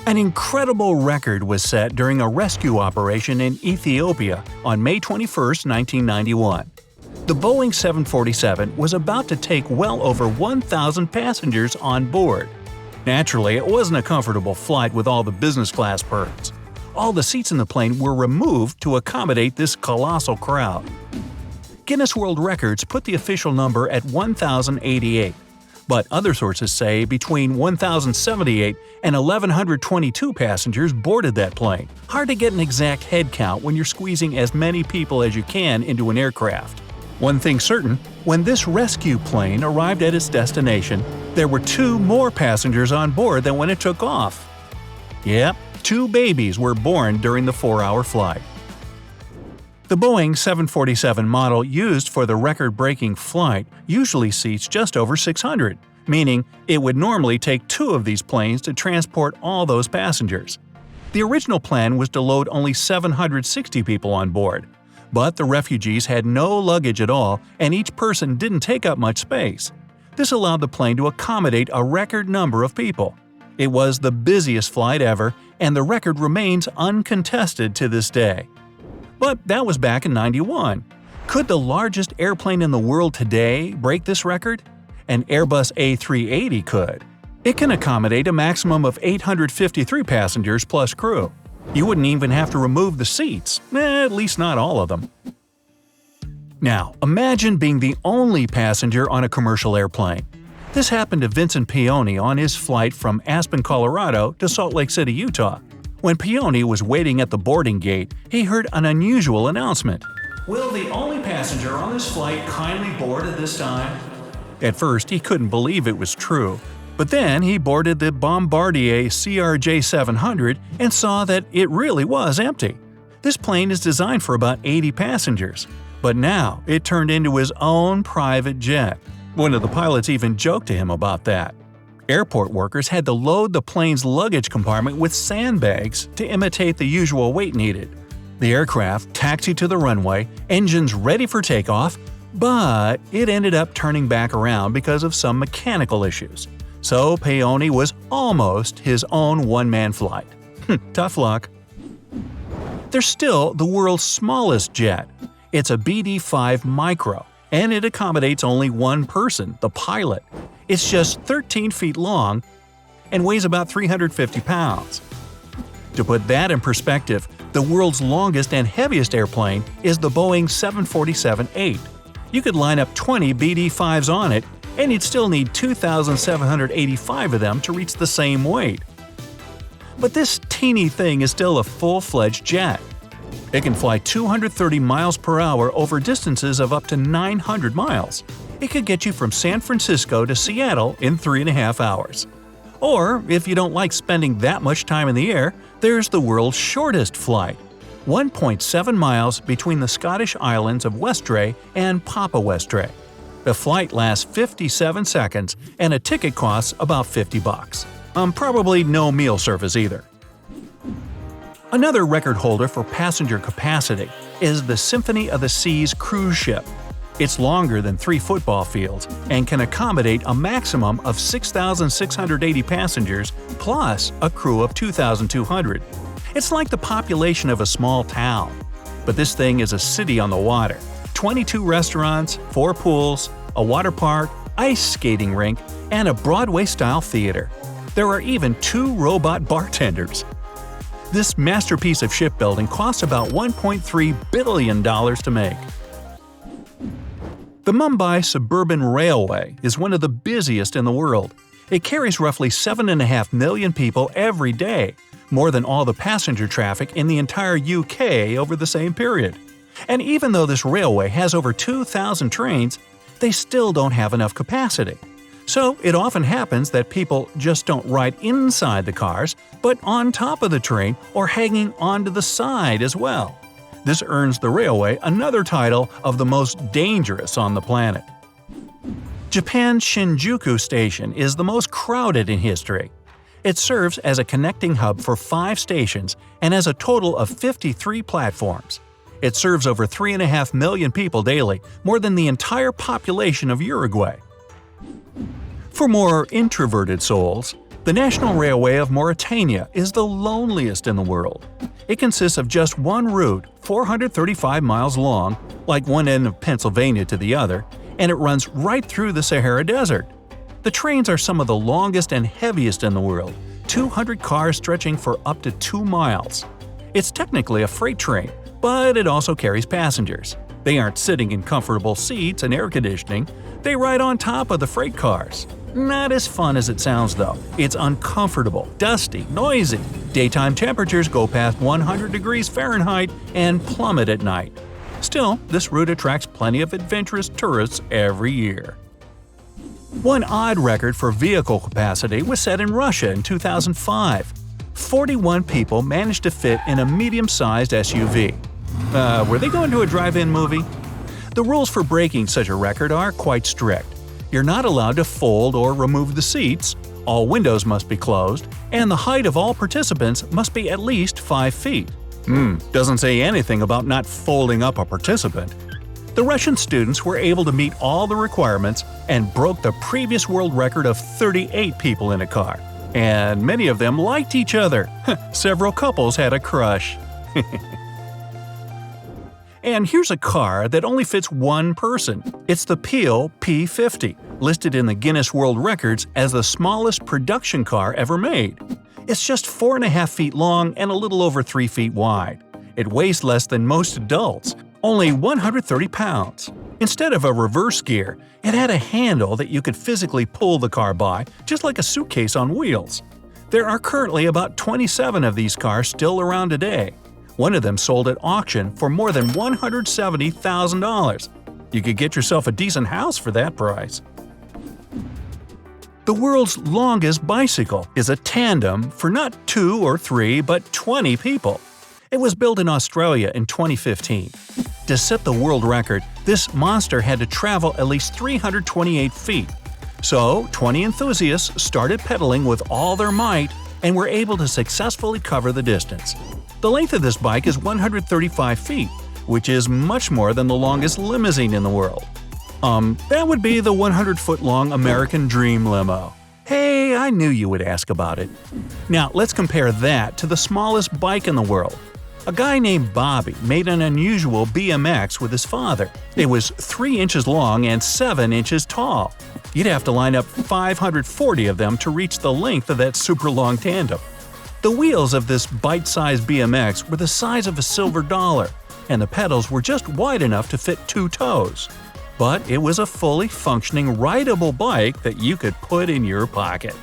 An incredible record was set during a rescue operation in Ethiopia on May 21, 1991. The Boeing 747 was about to take well over 1,000 passengers on board. Naturally, it wasn't a comfortable flight with all the business class perks. All the seats in the plane were removed to accommodate this colossal crowd. Guinness World Records put the official number at 1,088. But other sources say between 1,078 and 1,122 passengers boarded that plane. Hard to get an exact head count when you're squeezing as many people as you can into an aircraft. One thing certain, when this rescue plane arrived at its destination, there were 2 more passengers on board than when it took off. Yep, 2 babies were born during the 4-hour flight. The Boeing 747 model used for the record-breaking flight usually seats just over 600, meaning it would normally take 2 of these planes to transport all those passengers. The original plan was to load only 760 people on board, but the refugees had no luggage at all and each person didn't take up much space. This allowed the plane to accommodate a record number of people. It was the busiest flight ever, and the record remains uncontested to this day. But that was back in '91. Could the largest airplane in the world today break this record? An Airbus A380 could. It can accommodate a maximum of 853 passengers plus crew. You wouldn't even have to remove the seats, at least not all of them. Now, imagine being the only passenger on a commercial airplane. This happened to Vincent Peone on his flight from Aspen, Colorado to Salt Lake City, Utah. When Peone was waiting at the boarding gate, he heard an unusual announcement. "Will the only passenger on this flight kindly board at this time?" At first, he couldn't believe it was true. But then he boarded the Bombardier CRJ-700 and saw that it really was empty. This plane is designed for about 80 passengers. But now it turned into his own private jet. One of the pilots even joked to him about that. Airport workers had to load the plane's luggage compartment with sandbags to imitate the usual weight needed. The aircraft taxied to the runway, engines ready for takeoff, but it ended up turning back around because of some mechanical issues. So Peone was almost his own one-man flight. Tough luck. There's still the world's smallest jet. It's a BD-5 Micro, and it accommodates only one person, the pilot. It's just 13 feet long and weighs about 350 pounds. To put that in perspective, the world's longest and heaviest airplane is the Boeing 747-8. You could line up 20 BD-5s on it, and you'd still need 2,785 of them to reach the same weight. But this teeny thing is still a full-fledged jet. It can fly 230 miles per hour over distances of up to 900 miles. It could get you from San Francisco to Seattle in 3.5 hours. Or, if you don't like spending that much time in the air, there's the world's shortest flight. 1.7 miles between the Scottish islands of Westray and Papa Westray. The flight lasts 57 seconds and a ticket costs about $50. Probably no meal service either. Another record holder for passenger capacity is the Symphony of the Seas cruise ship. It's longer than 3 football fields and can accommodate a maximum of 6,680 passengers plus a crew of 2,200. It's like the population of a small town. But this thing is a city on the water. 22 restaurants, 4 pools, a water park, ice skating rink, and a Broadway-style theater. There are even 2 robot bartenders. This masterpiece of shipbuilding costs about $1.3 billion to make. The Mumbai Suburban Railway is one of the busiest in the world. It carries roughly 7.5 million people every day, more than all the passenger traffic in the entire UK over the same period. And even though this railway has over 2,000 trains, they still don't have enough capacity. So it often happens that people just don't ride inside the cars, but on top of the train or hanging onto the side as well. This earns the railway another title of the most dangerous on the planet. Japan's Shinjuku Station is the most crowded in history. It serves as a connecting hub for 5 stations and has a total of 53 platforms. It serves over 3.5 million people daily, more than the entire population of Uruguay. For more introverted souls, The National Railway of Mauritania is the loneliest in the world. It consists of just one route, 435 miles long, like one end of Pennsylvania to the other, and it runs right through the Sahara Desert. The trains are some of the longest and heaviest in the world, 200 cars stretching for up to 2 miles. It's technically a freight train, but it also carries passengers. They aren't sitting in comfortable seats and air conditioning, they ride on top of the freight cars. Not as fun as it sounds though. It's uncomfortable, dusty, noisy. Daytime temperatures go past 100 degrees Fahrenheit and plummet at night. Still, this route attracts plenty of adventurous tourists every year. One odd record for vehicle capacity was set in Russia in 2005. 41 people managed to fit in a medium-sized SUV. Were they going to a drive-in movie? The rules for breaking such a record are quite strict. You're not allowed to fold or remove the seats, all windows must be closed, and the height of all participants must be at least 5 feet. Doesn't say anything about not folding up a participant. The Russian students were able to meet all the requirements and broke the previous world record of 38 people in a car. And many of them liked each other. Several couples had a crush. And here's a car that only fits one person. It's the Peel P50, listed in the Guinness World Records as the smallest production car ever made. It's just 4.5 feet long and a little over 3 feet wide. It weighs less than most adults, only 130 pounds. Instead of a reverse gear, it had a handle that you could physically pull the car by, just like a suitcase on wheels. There are currently about 27 of these cars still around today. One of them sold at auction for more than $170,000. You could get yourself a decent house for that price. The world's longest bicycle is a tandem for not 2 or 3 but 20 people. It was built in Australia in 2015. To set the world record, this monster had to travel at least 328 feet. So, 20 enthusiasts started pedaling with all their might and were able to successfully cover the distance. The length of this bike is 135 feet, which is much more than the longest limousine in the world. That would be the 100-foot-long American Dream limo. Hey, I knew you would ask about it. Now, let's compare that to the smallest bike in the world. A guy named Bobby made an unusual BMX with his father. It was 3 inches long and 7 inches tall. You'd have to line up 540 of them to reach the length of that super long tandem. The wheels of this bite-sized BMX were the size of a silver dollar, and the pedals were just wide enough to fit 2 toes. But it was a fully functioning rideable bike that you could put in your pocket.